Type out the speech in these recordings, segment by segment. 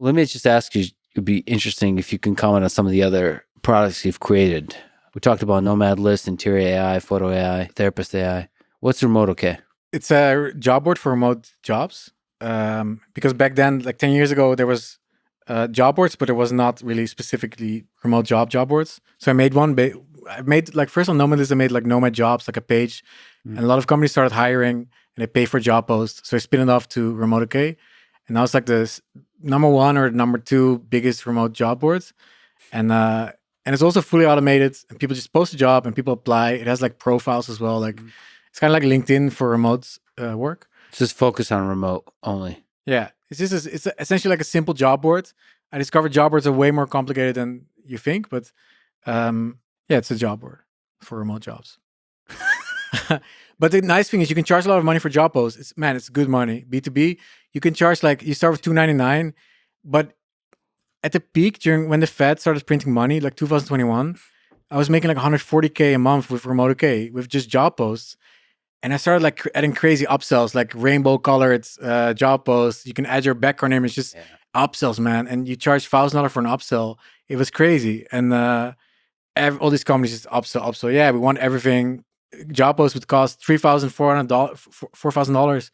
Let me just ask you, it'd be interesting if you can comment on some of the other products you've created. We talked about Nomad List, Interior AI, Photo AI, Therapist AI. What's Remote OK? It's a job board for remote jobs. Because back then, like 10 years ago, there was job boards, but it was not really specifically remote job boards. So I made one. I made like first on Nomad List, I made like Nomad Jobs, like a page, and a lot of companies started hiring and they pay for job posts. So I spin it off to Remote OK, and now it's like the number one or number two biggest remote job boards, and it's also fully automated. And people just post a job and people apply. It has like profiles as well. Like it's kind of like LinkedIn for remote work. It's just focus on remote only. Yeah, it's essentially like a simple job board. I discovered job boards are way more complicated than you think, but yeah, it's a job board for remote jobs. But the nice thing is you can charge a lot of money for job posts. It's good money. B2B, you can charge like, you start with $2.99, but at the peak during when the Fed started printing money, like 2021, I was making like 140K a month with Remote OK with just job posts. And I started like adding crazy upsells, like rainbow colored job posts. You can add your background image, just upsells, man. And you charge $1,000 for an upsell. It was crazy. And all these companies just upsell. Yeah, we want everything. Job posts would cost $3,400, $4,000.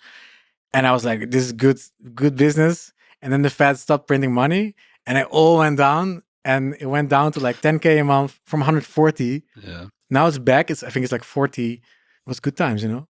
And I was like, this is good business. And then the Fed stopped printing money and it all went down. And it went down to like 10K a month from 140. Yeah. Now it's back. I think it's like 40. It was good times, you know?